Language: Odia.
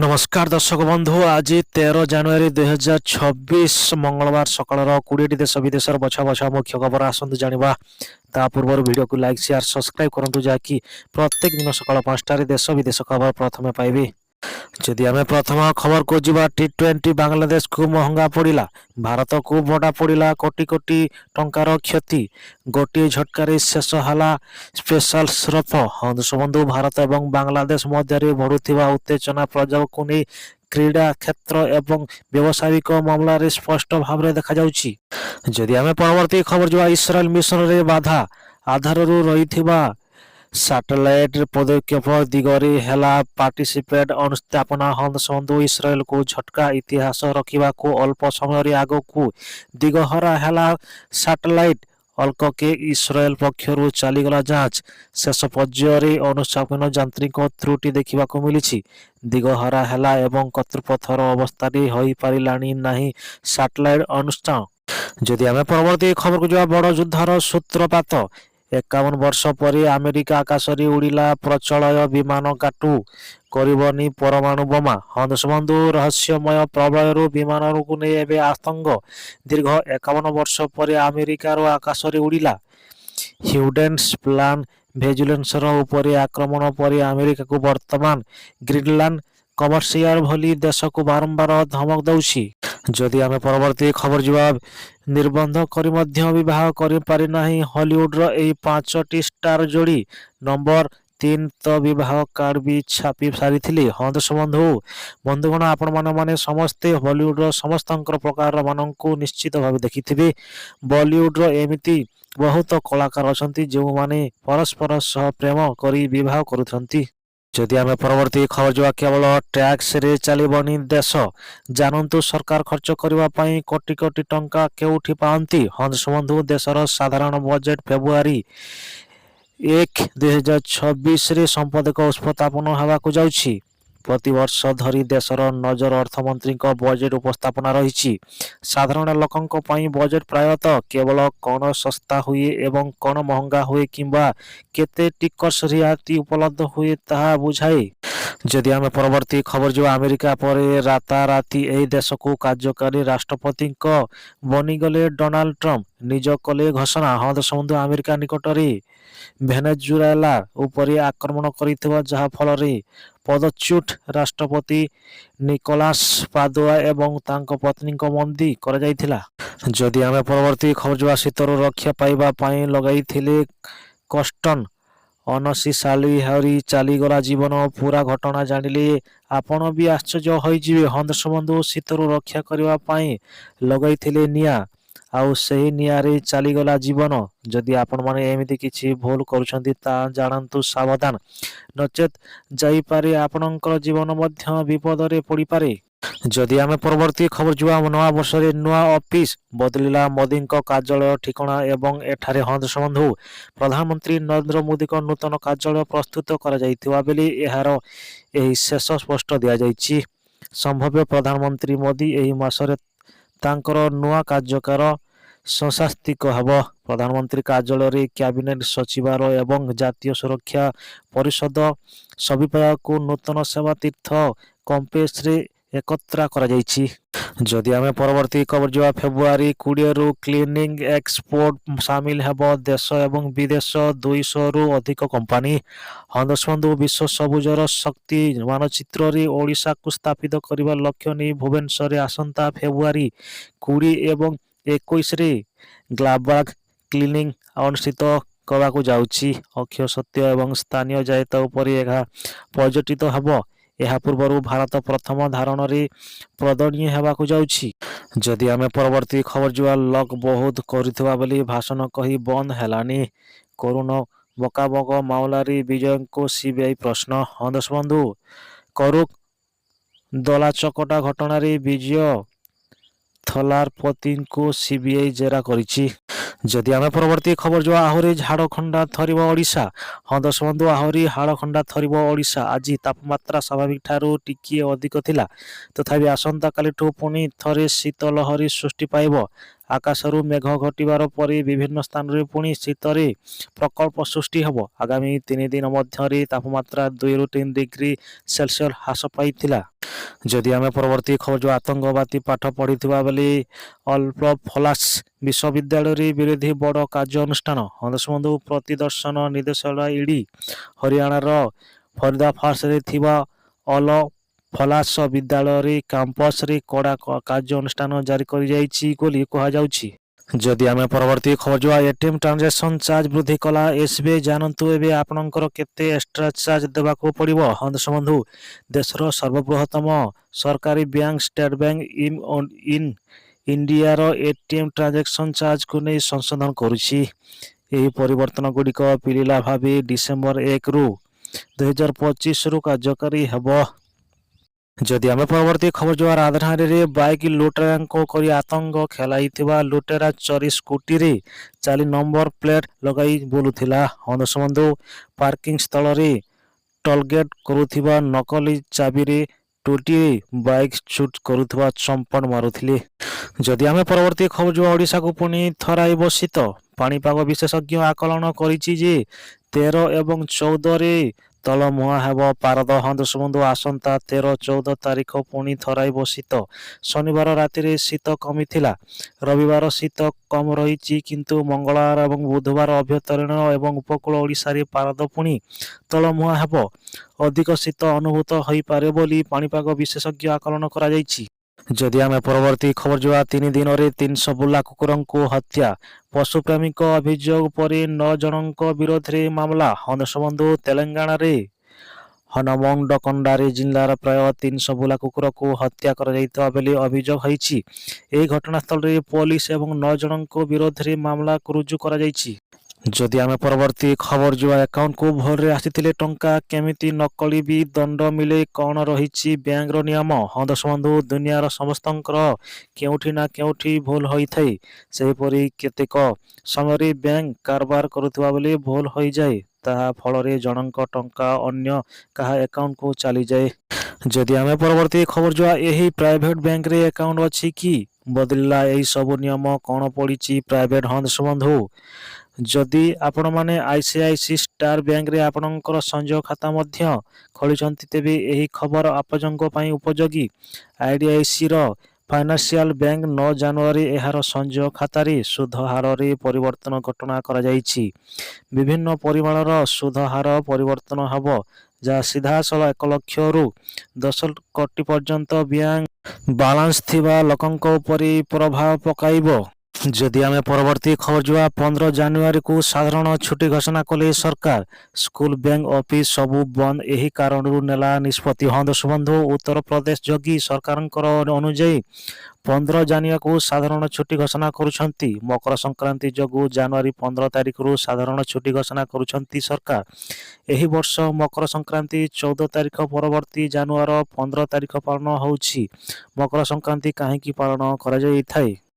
নমস্কার দর্শক বন্ধু, আজ 13 জানুয়ারি 2026 মঙ্গলবার সকালর 20টি দেশ বিদেশের বছা বছা মুখ্য খবর আসন্তু জানিবা। তা পূর্বর ভিডিওକୁ লাইক শেয়ার সবসক্রাইব করন্তু যাকি প্রত্যেক দিন সকাল 5টাରେ দেশ বিদেশ খবর প্রথমে পাইবে। যদি আমি প্রথম খবরକୁ ଯିବା, ଟି20 ବାଂଲାଦେଶକୁ ମହଙ୍ଗା ପଡ଼ିଲା। ଭାରତକୁ ଭଡ଼ା ପଡ଼ିଲା କୋଟି କୋଟି ଟଙ୍କାର କ୍ଷତି। ଗୋଟିଏ ଝଟକାରେ ଶେଷ ହେଲା ସ୍ପେଶାଲ ଶ୍ରଫ। ବନ୍ଧୁ, ଭାରତ ଏବଂ ବାଂଲାଦେଶ ମଧ୍ୟରେ ବଢ଼ୁଥିବା ଉତ୍ତେଜନା ପ୍ରଭାବକୁ ନେଇ କ୍ରୀଡ଼ା କ୍ଷେତ୍ର ଏବଂ ବ୍ୟବସାୟିକ ମାମଲାରେ ସ୍ପଷ୍ଟ ଭାବରେ ଦେଖାଯାଉଛି। ଯଦି ଆମେ ପରବର୍ତ୍ତୀ ଖବର ଯିବା, ଇସ୍ରାଏଲ ମିଶନରେ ବାଧା। ଆଧାରରୁ ରହିଥିବା ସାଟେଲାଇଟ୍ ପଦକ୍ଷେପ ଦିଗରେ ହେଲା ପାର୍ଟିସିପେଟ୍ ଅନୁସ୍ଥାପନା। ବନ୍ଧୁ, ଇସ୍ରାଏଲକୁ ଝଟକା। ଇତିହାସ ରଖିବାକୁ ଅଳ୍ପ ସମୟରେ ଆଗକୁ ଦିଗହରା ହେଲା ସାଟେଲାଇଟ୍। ଅଲକକେ ଇସ୍ରାଏଲ ପକ୍ଷରୁ ଚାଲିଗଲା ଯାଞ୍ଚ। ଶେଷ ପର୍ଯ୍ୟାୟରେ ଅନୁସ୍ଥାପନ ଯାନ୍ତ୍ରିକ ତ୍ରୁଟି ଦେଖିବାକୁ ମିଳିଛି। ଦିଗହରା ହେଲା ଏବଂ କର୍ତ୍ତୃପକ୍ଷର ଅବସ୍ଥାରେ ହୋଇପାରିଲାଣି ନାହିଁ ସାଟେଲାଇଟ୍ ଅନୁଷ୍ଠାନ। ଯଦି ଆମେ ପରବର୍ତ୍ତୀ ଖବରକୁ ଯିବା, ବଡ଼ ଯୁଦ୍ଧର ସୂତ୍ରପାତ। 51 ବର୍ଷ ପରେ ଆମେରିକା ଆକାଶରେ ଉଡ଼ିଲା ପ୍ରଚଳୟ ବିମାନ। କାଟୁ କରିବନି ପରମାଣୁ ବୋମା। ବନ୍ଧୁ, ରହସ୍ୟମୟ ପ୍ରଳୟରୁ ବିମାନକୁ ନେଇ ଏବେ ଆତଙ୍କ। ଦୀର୍ଘ 51 ବର୍ଷ ପରେ ଆମେରିକାର ଆକାଶରେ ଉଡ଼ିଲା ହିଉଡେନ୍ସ ପ୍ଲାନ୍। ଭେନେଜୁଏଲାର ଉପରେ ଆକ୍ରମଣ ପରେ ଆମେରିକାକୁ ବର୍ତ୍ତମାନ ଗ୍ରୀନଲାଣ୍ଡ କମର୍ସିଆଲ ଭଳି ଦେଶକୁ ବାରମ୍ବାର ଧମକ ଦେଉଛି। ଯଦି ଆମେ ପରବର୍ତ୍ତୀ ଖବର ଯିବା, ନିର୍ବନ୍ଧ କରି ମଧ୍ୟ ବିବାହ କରିପାରି ନାହିଁ ହଲିଉଡର ଏହି 5ଟି ଷ୍ଟାର ଯୋଡ଼ି। ନମ୍ବର 3 ତ ବିବାହ କାର୍ଡ ବି ଛାପି ସାରିଥିଲେ। ବନ୍ଧୁଗଣ, ଆପଣମାନେ ସମସ୍ତେ ବଲିଉଡର ସମସ୍ତଙ୍କର ପ୍ରକାର ମାନଙ୍କୁ ନିଶ୍ଚିତ ଭାବେ ଦେଖିଥିବେ। ବଲିଉଡର ଏମିତି ବହୁତ କଳାକାର ଅଛନ୍ତି ଯେଉଁମାନେ ପରସ୍ପର ସହ ପ୍ରେମ କରି ବିବାହ କରୁଛନ୍ତି। ଯଦି ଆମେ ପରବର୍ତ୍ତୀ ଖବର ଯିବା, କେବଳ ଟ୍ୟାକ୍ସରେ ଚାଲିବନି ଦେଶ। ଜାଣନ୍ତୁ ସରକାର ଖର୍ଚ୍ଚ କରିବା ପାଇଁ କୋଟି କୋଟି ଟଙ୍କା କେଉଁଠି ପାଆନ୍ତି। ବନ୍ଧୁ, ଦେଶର ସାଧାରଣ ବଜେଟ୍ ଫେବୃଆରୀ 1, 2026ରେ ସମ୍ପାଦକ ଉପସ୍ଥାପନ ହେବାକୁ ଯାଉଛି। ପ୍ରତିବର୍ଷ ଧରି ଦେଶର ନଜର ଅର୍ଥମନ୍ତ୍ରୀଙ୍କ ବଜେଟ୍ ଉପସ୍ଥାପନା ରହିଛି। ସାଧାରଣ ଲୋକଙ୍କ ପାଇଁ ବଜେଟ୍ ପ୍ରାୟତଃ କେବଳ କ'ଣ ଶସ୍ତା ହୁଏ ଏବଂ କ'ଣ ମହଙ୍ଗା ହୁଏ କିମ୍ବା କେତେ ଟିକସ ରିହାତି ଉପଲବ୍ଧ ହୁଏ ତାହା ବୁଝାଏ। ଯଦି ଆମେ ପରବର୍ତ୍ତୀ ଖବର ଯିବା, ଆମେରିକା ପରେ ରାତାରାତି ଏହି ଦେଶକୁ କାର୍ଯ୍ୟକାରୀ ରାଷ୍ଟ୍ରପତିଙ୍କ ବନିଗଲେ ଡୋନାଲ୍ଡ ଟ୍ରମ୍ପ। ନିଜ କଲେ ଘୋଷଣା। ବନ୍ଧୁ, ଆମେରିକା ନିକଟରେ ଭେନେଜୁଏଲା ଉପରେ ଆକ୍ରମଣ କରିଥିବା, ଯାହା ଫଳରେ ପଦଚ୍ୟୁତ ରାଷ୍ଟ୍ରପତି ନିକୋଲାସ ମାଦୁରୋ ଏବଂ ତାଙ୍କ ପତ୍ନୀଙ୍କୁ ବନ୍ଦୀ କରାଯାଇଥିଲା। ଯଦି ଆମେ ପରବର୍ତ୍ତୀ ଖବର ଯିବା, ଶୀତରୁ ରକ୍ଷା ପାଇବା ପାଇଁ ଲଗାଇଥିଲେ କଷ୍ଟନ। 79 ସାଲ ଧରି ଚାଲିଗଲା ଜୀବନ। ପୁରା ଘଟଣା ଜାଣିଲେ ଆପଣ ବି ଆଶ୍ଚର୍ଯ୍ୟ ହୋଇଯିବେ। ବନ୍ଧୁ, ଶୀତରୁ ରକ୍ଷା କରିବା ପାଇଁ ଲଗାଇଥିଲେ ନିଆଁ, ଆଉ ସେହି ନିଆଁରେ ଚାଲିଗଲା ଜୀବନ। ଯଦି ଆପଣମାନେ ଏମିତି କିଛି ଭୁଲ କରୁଛନ୍ତି ତାହା ଜାଣନ୍ତୁ ସାବଧାନ, ନଚେତ୍ ଯାଇପାରେ ଆପଣଙ୍କର ଜୀବନ ମଧ୍ୟ ବିପଦରେ ପଡ଼ିପାରେ। ଯଦି ଆମେ ପରବର୍ତ୍ତୀ ଖବର ଯିବା, ନୂଆ ବର୍ଷରେ ନୂଆ ଅଫିସ ବଦଳିଲା ମୋଦିଙ୍କ କାର୍ଯ୍ୟାଳୟ ଠିକଣା ଏବଂ ଏଠାରେ ବନ୍ଧୁ, ପ୍ରଧାନମନ୍ତ୍ରୀ ନରେନ୍ଦ୍ର ମୋଦିଙ୍କ ନୂତନ କାର୍ଯ୍ୟାଳୟ ପ୍ରସ୍ତୁତ କରାଯାଇଥିବା ବେଳେ ଏହାର ଏହି ଶେଷ ସ୍ପଷ୍ଟ ଦିଆଯାଇଛି। ସମ୍ଭାବ୍ୟ ପ୍ରଧାନମନ୍ତ୍ରୀ ମୋଦି ଏହି ମାସରେ ତାଙ୍କର ନୂଆ କାର୍ଯ୍ୟକାଳ ଶଂଶାସ୍ତିକ ହେବ। ପ୍ରଧାନମନ୍ତ୍ରୀ କାର୍ଯ୍ୟାଳୟରେ କ୍ୟାବିନେଟ ସଚିବାଳୟ ଏବଂ ଜାତୀୟ ସୁରକ୍ଷା ପରିଷଦ ସବିଭାଗକୁ ନୂତନ ସେବା ତୀର୍ଥ କମ୍ପ୍ଲେକ୍ସରେ ଏକତ୍ର କରାଯାଇଛି। ଯଦି ଆମେ ପରବର୍ତ୍ତୀ ଖବର ଯିବା, ଫେବୃଆରୀ 20ରୁ କ୍ଲିନିଂ ଏକ୍ସପୋର୍ଟ ସାମିଲ ହେବ ଦେଶ ଏବଂ ବିଦେଶ 200ରୁ ଅଧିକ କମ୍ପାନୀ। ବନ୍ଧୁ, ବିଶ୍ୱ ସବୁଜର ଶକ୍ତି ମାନଚିତ୍ରରେ ଓଡ଼ିଶାକୁ ସ୍ଥାପିତ କରିବା ଲକ୍ଷ୍ୟ ନେଇ ଭୁବନେଶ୍ୱରରେ ଆସନ୍ତା ଫେବୃଆରୀ 20 ଏବଂ 21ରେ ଗ୍ଲୋବାଲ କ୍ଲିନିଂ ଅନୁଷ୍ଠିତ ହେବାକୁ ଯାଉଛି। ଅକ୍ଷୟ ସତ୍ୟ ଏବଂ ସ୍ଥାନୀୟ ଜାତୀୟତା ଉପରେ ଏହା ପର୍ଯ୍ୟଟିତ ହେବ। ଏହା ପୂର୍ବରୁ ଭାରତ ପ୍ରଥମ ଧାରଣରେ ପ୍ରଦର୍ଶନୀୟ ହେବାକୁ ଯାଉଛି। ଯଦି ଆମେ ପରବର୍ତ୍ତୀ ଖବର ଯିବା, ଲକ୍ ବହୁତ କରୁଥିବା ବୋଲି ଭାଷଣ କହି ବନ୍ଦ ହେଲାନି କରୁଣ ବକାବକ ମାମଲାରେ ବିଜୟଙ୍କୁ ସିବିଆଇ ପ୍ରଶ୍ନ। ବନ୍ଧୁ, କରୁକ ଦଳାଚକଟା ଘଟଣାରେ ବିଜୟ ଥଲାପତିଙ୍କୁ ସିବିଆଇ ଜେରା କରିଛି। ଯଦି ଆମେ ପରବର୍ତ୍ତୀ ଖବର ଯିବା, ଆହୁରି ଝାଡ଼ଖଣ୍ଡା ଥରିବ ଓଡ଼ିଶା। ବନ୍ଧୁ, ଆହୁରି ଝାଡ଼ଖଣ୍ଡା ଥରିବ ଓଡ଼ିଶା। ଆଜି ତାପମାତ୍ରା ସ୍ୱାଭାବିକ ଠାରୁ ଟିକିଏ ଅଧିକ ଥିଲା, ତଥାପି ଆସନ୍ତାକାଲିଠୁ ପୁଣି ଥରେ ଶୀତ ଲହରୀ ସୃଷ୍ଟି ପାଇବ। ଆକାଶରୁ ମେଘ ଘଟିବାର ପରି ବିଭିନ୍ନ ସ୍ଥାନରେ ପୁଣି ଶୀତରେ ପ୍ରକଳ୍ପ ସୃଷ୍ଟି ହେବ। ଆଗାମୀ 3 ଦିନ ମଧ୍ୟରେ ତାପମାତ୍ରା 2ରୁ 3 ଡିଗ୍ରୀ ସେଲସିୟସ୍ ହ୍ରାସ ପାଇଥିଲା। ଯଦି ଆମେ ପରବର୍ତ୍ତୀ ଖବର ଯେଉଁ ଆତଙ୍କବାଦୀ ପାଠ ପଢ଼ିଥିବା ବେଳେ ଅଲ୍ଫଲାସ୍ ବିଶ୍ୱବିଦ୍ୟାଳୟରେ ବିରୋଧୀ ବଡ଼ କାର୍ଯ୍ୟାନୁଷ୍ଠାନ। ବନ୍ଧୁ ପ୍ରତିଦର୍ଶନ ନିର୍ଦ୍ଦେଶାଳୟ ଇଡି ହରିୟାଣାର ଫରିଦାବାଦରେ ଥିବା ଅଲ ଫଲାସ୍ ବିଦ୍ୟାଳୟରେ କ୍ୟାମ୍ପସରେ କଡ଼ା କାର୍ଯ୍ୟାନୁଷ୍ଠାନ ଜାରି କରାଯାଇଛି ବୋଲି କୁହାଯାଉଛି। ଯଦି ଆମେ ପରବର୍ତ୍ତୀ ଖବର ଯିବା ଏଟିଏମ୍ ଟ୍ରାଞ୍ଜାକ୍ସନ୍ ଚାର୍ଜ ବୃଦ୍ଧି କଲା ଏସ୍ବିଆଇ। ଜାଣନ୍ତୁ ଏବେ ଆପଣଙ୍କର କେତେ ଏକ୍ସଟ୍ରା ଚାର୍ଜ ଦେବାକୁ ପଡ଼ିବ। ବନ୍ଧୁ ଦେଶର ସର୍ବବୃହତ୍ତମ ସରକାରୀ ବ୍ୟାଙ୍କ ଷ୍ଟେଟ୍ ବ୍ୟାଙ୍କ ଇନ୍ ଇଣ୍ଡିଆର ଏଟିଏମ୍ ଟ୍ରାଞ୍ଜାକ୍ସନ୍ ଚାର୍ଜକୁ ନେଇ ସଂଶୋଧନ କରୁଛି। ଏହି ପରିବର୍ତ୍ତନ ଗୁଡ଼ିକ ପିଲିଲା ଭାବେ ଡିସେମ୍ବର 1ରୁ 2025ରୁ କାର୍ଯ୍ୟକାରୀ ହେବ। ଯଦି ଆମେ ପରବର୍ତ୍ତୀ ଖବର ଯିବା ରାଜଧାନୀରେ ବାଇକ୍ ଲୁଟେରାଙ୍କୁ କରି ଆତଙ୍କ ଖେଳାଇଥିବା ଲୁଟେରା ଚୋରି ସ୍କୁଟିରେ ଚାଲି ନମ୍ବର ପ୍ଲେଟ୍ ଲଗାଇ ବୁଲୁଥିଲା। ବନ୍ଧୁ ପାର୍କିଂ ସ୍ଥଳରେ ଟୋଲଗେଟ୍ କରୁଥିବା ନକଲି ଚାବିରେ ଟୁଟିରେ ବାଇକ୍ ଚୁଟ୍ କରୁଥିବା ଚମ୍ପଟ ମାରୁଥିଲେ। ଯଦି ଆମେ ପରବର୍ତ୍ତୀ ଖବର ଯିବା ଓଡ଼ିଶାକୁ ପୁଣି ଥରାଇବ ଶୀତ। ପାଣିପାଗ ବିଶେଷଜ୍ଞ ଆକଳନ କରିଛି ଯେ 13 ଏବଂ 14ରେ ତଳମୁହାଁ ହେବ ପାରଦ। ବନ୍ଧୁ ଆସନ୍ତା 13-14 ତାରିଖ ପୁଣି ଥରାଇବ ଶୀତ। ଶନିବାର ରାତିରେ ଶୀତ କମିଥିଲା। ରବିବାର ଶୀତ କମ୍ ରହିଛି, କିନ୍ତୁ ମଙ୍ଗଳବାର ଏବଂ ବୁଧବାର ଅଭ୍ୟନ୍ତରୀଣ ଏବଂ ଉପକୂଳ ଓଡ଼ିଶାରେ ପାରଦ ପୁଣି ତଳମୁହାଁ ହେବ। ଅଧିକ ଶୀତ ଅନୁଭୂତ ହୋଇପାରେ ବୋଲି ପାଣିପାଗ ବିଶେଷଜ୍ଞ ଆକଳନ କରାଯାଇଛି। ଯଦି ଆମେ ପରବର୍ତ୍ତୀ ଖବର ଯିବା 3 ଦିନରେ 300 ବୁଲା କୁକୁରଙ୍କୁ ହତ୍ୟା। ପଶୁପ୍ରେମୀଙ୍କ ଅଭିଯୋଗ ପରେ 9 ଜଣଙ୍କ ବିରୋଧରେ ମାମଲା। ବନ୍ଧୁ ତେଲେଙ୍ଗାନାରେ ହନମଣ୍ଡକଣ୍ଡାରେ ଜିଲ୍ଲାର ପ୍ରାୟ 300 ବୁଲା କୁକୁରକୁ ହତ୍ୟା କରାଯାଇଥିବା ବେଳେ ଅଭିଯୋଗ ହୋଇଛି। ଏହି ଘଟଣାସ୍ଥଳରେ ପୋଲିସ ଏବଂ 9 ଜଣଙ୍କ ବିରୋଧରେ ମାମଲା ରୁଜୁ କରାଯାଇଛି। ଯଦି ଆମେ ପରବର୍ତ୍ତୀ ଖବର ଯିବା ଆକାଉଣ୍ଟକୁ ଭୁଲରେ ଆସିଥିଲେ ଟଙ୍କା କେମିତି ନକଲି ବି ଦଣ୍ଡ ମିଳେ, କ'ଣ ରହିଛି ବ୍ୟାଙ୍କର ନିୟମ। ବନ୍ଧୁ ଦୁନିଆର ସମସ୍ତଙ୍କର କେଉଁଠି ନା କେଉଁଠି ଭୁଲ ହୋଇଥାଏ। ସେହିପରି କେତେକ ସମୟରେ ବ୍ୟାଙ୍କ କାରବାର କରୁଥିବା ବେଳେ ଭୁଲ ହୋଇଯାଏ। ତାହା ଫଳରେ ଜଣଙ୍କ ଟଙ୍କା ଅନ୍ୟ କାହା ଆକାଉଣ୍ଟକୁ ଚାଲିଯାଏ। ଯଦି ଆମେ ପରବର୍ତ୍ତୀ ଖବର ଯିବା ଏହି ପ୍ରାଇଭେଟ ବ୍ୟାଙ୍କରେ ଆକାଉଣ୍ଟ ଅଛି କି ବଦଳିଲା ଏହି ସବୁ ନିୟମ କ'ଣ ପଡ଼ିଛି ପ୍ରାଇଭେଟ। ବନ୍ଧୁ ଯଦି ଆପଣମାନେ ICICI ଷ୍ଟାର ବ୍ୟାଙ୍କରେ ଆପଣଙ୍କର ସଂଯୋଗ ଖାତା ମଧ୍ୟ ଖୋଲିଛନ୍ତି, ତେବେ ଏହି ଖବର ଆପଣଙ୍କ ପାଇଁ ଉପଯୋଗୀ। IDICର ଫାଇନାନ୍ସିଆଲ ବ୍ୟାଙ୍କ 9 ଜାନୁଆରୀ ଏହାର ସଂଯୋଗ ଖାତାରେ ସୁଧ ହାରରେ ପରିବର୍ତ୍ତନ ଘୋଷଣା କରାଯାଇଛି। ବିଭିନ୍ନ ପରିମାଣର ସୁଧ ହାର ପରିବର୍ତ୍ତନ ହେବ, ଯାହା ସିଧାସଳଖ 1 ଲକ୍ଷରୁ 10 କୋଟି ପର୍ଯ୍ୟନ୍ତ ବ୍ୟାଙ୍କ ବାଲାନ୍ସ ଥିବା ଲୋକଙ୍କ ଉପରେ ପ୍ରଭାବ ପକାଇବ। ଯଦି ଆମେ ପରବର୍ତ୍ତୀ ଖବର ଯିବା 15 ଜାନୁଆରୀକୁ ସାଧାରଣ ଛୁଟି ଘୋଷଣା କଲେ ସରକାର। ସ୍କୁଲ, ବ୍ୟାଙ୍କ, ଅଫିସ ସବୁ ବନ୍ଦ। ଏହି କାରଣରୁ ନେଲା ନିଷ୍ପତ୍ତି। ବନ୍ଧୁ ଉତ୍ତରପ୍ରଦେଶ ଯୋଗୀ ସରକାରଙ୍କର ଅନୁଯାୟୀ 15 ଜାନୁଆରୀକୁ ସାଧାରଣ ଛୁଟି ଘୋଷଣା କରୁଛନ୍ତି। ମକର ସଂକ୍ରାନ୍ତି ଯୋଗୁଁ ଜାନୁଆରୀ 15 ତାରିଖରୁ ସାଧାରଣ ଛୁଟି ଘୋଷଣା କରୁଛନ୍ତି ସରକାର। ଏହି ବର୍ଷ ମକର ସଂକ୍ରାନ୍ତି 14 ତାରିଖ ପରବର୍ତ୍ତୀ ଜାନୁଆରୀ 15 ତାରିଖ ପାଳନ ହେଉଛି। ମକର ସଂକ୍ରାନ୍ତି କାହିଁକି ପାଳନ କରାଯାଇଥାଏ?